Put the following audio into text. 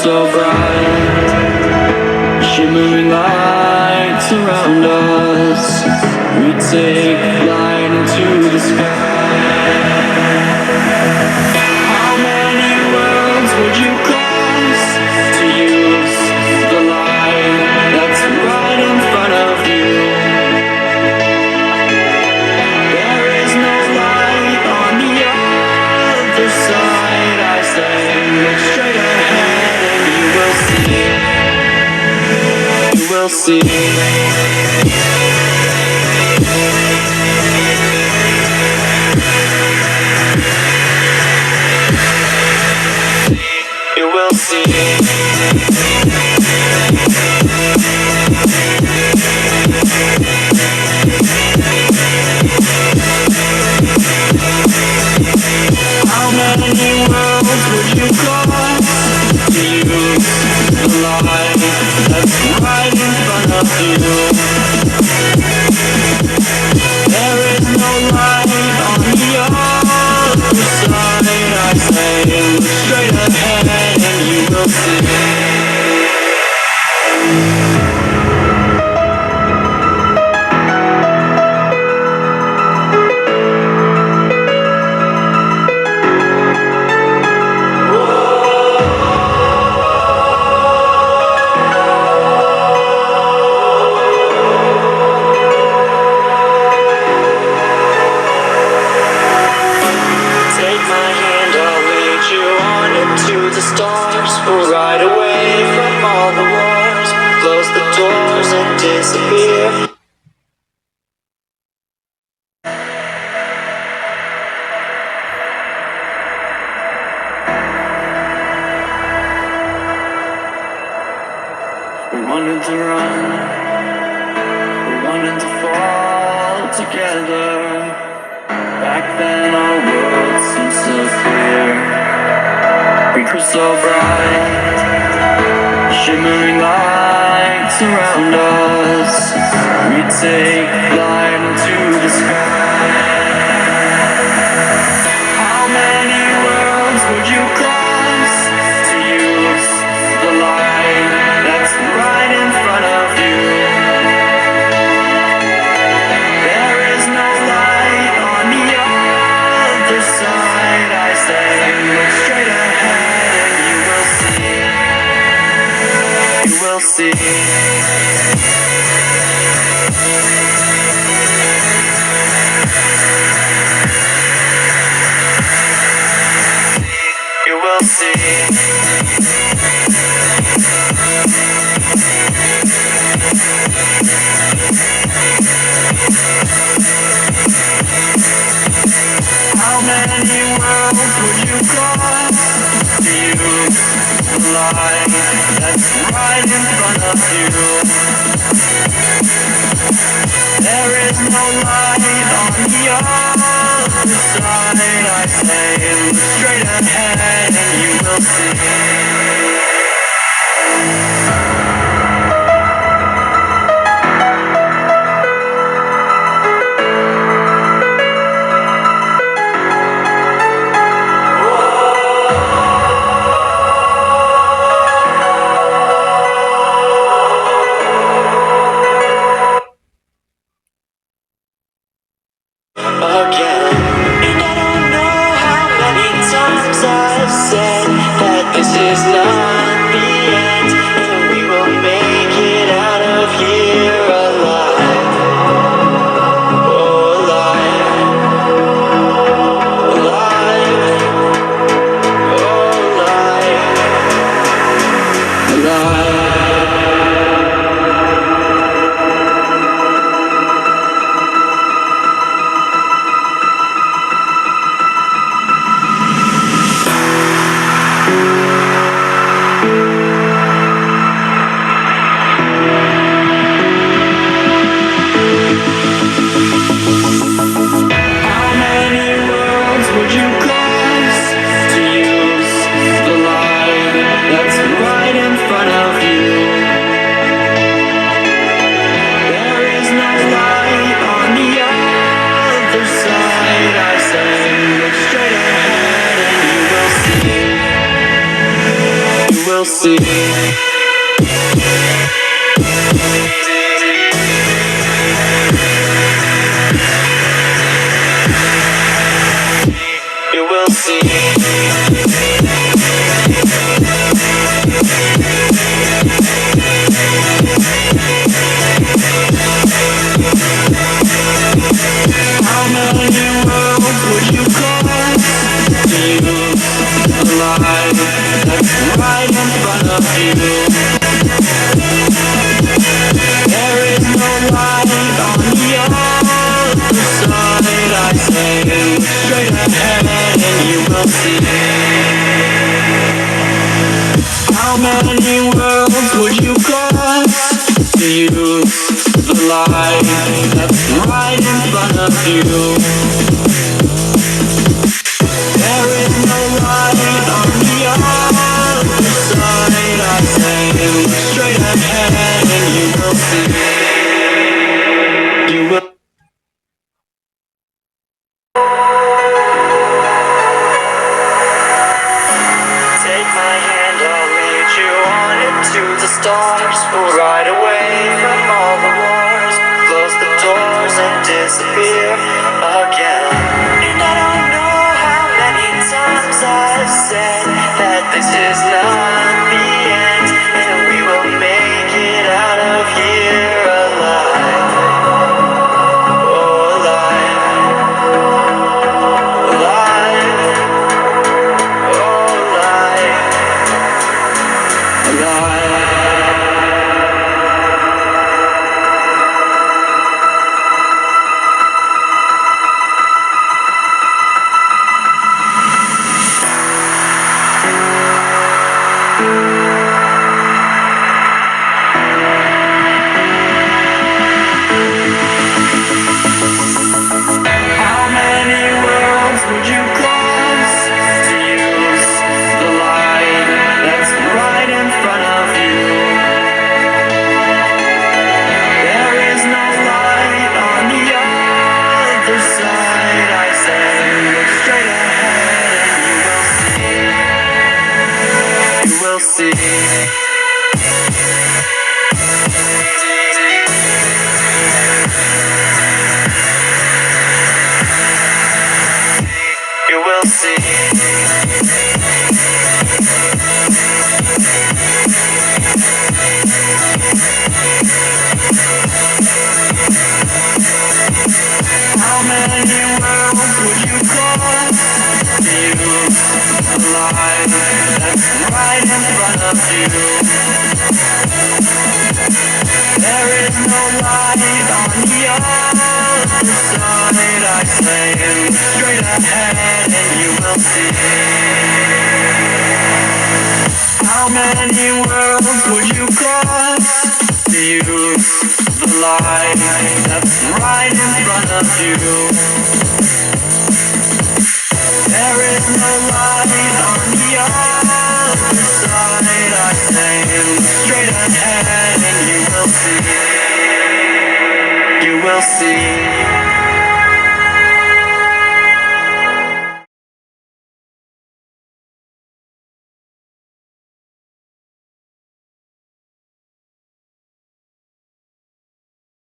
so bright, shimmering lights around us. We take flight into the sky. How many worlds would you cross to use the light that's right in front of you? There is no light on the other side. I say, look straight ahead and you will see. You will see. You will see. How many worlds would you cross to use the light that's right in front of you? There is no light on the other side. I say, look straight ahead and you will see. Take my hand, I'll lead you on into the stars. We'll ride away from all the wars, close the doors and disappear. We wanted to run, we wanted to fall together. Back then our world seemed so clear. We were so bright, shimmering lights around us. We take flight into the sky. How many worlds would you cross to use the light that's right in front of you? There is no light on the other side. I say, look straight ahead and you will see. You will see. You will see. How many worlds would you cross to use the light that's right in front of you? There is no light on the other side. I say, look straight ahead and you will see. Again, and I don't know how many times I've said that this is not the end, and we will make it out of here alive. Oh, alive. Alive. Oh, alive. Alive. see. You will see. How many worlds would you cross to use the light that's right in front of you? There is no light on the other side. I say look straight ahead and you will see. How many worlds would you cross to use the light that's right in front of you? There is no light on the other side. I say look straight ahead and you will see. You will. Take my hand, I'll lead you on into the stars. We'll ride away from all the wars, close the doors and disappear again. And I don't know how many times I've said that this is not the end, and we will make it out of here alive. Oh, alive. Alive. Oh, alive. Alive. How many worlds would you cross to use the light that's right in front of you? There is no light on the other side. I say look straight ahead and you will see. You will see. You will see. How many worlds would you cross to use the light that's right in front of you? There is no light on the other side. I say look straight ahead and you will see. How many worlds would you cross to use the light that's right in front of you? There is no light on the other side. I say look straight ahead and you will see. You will see.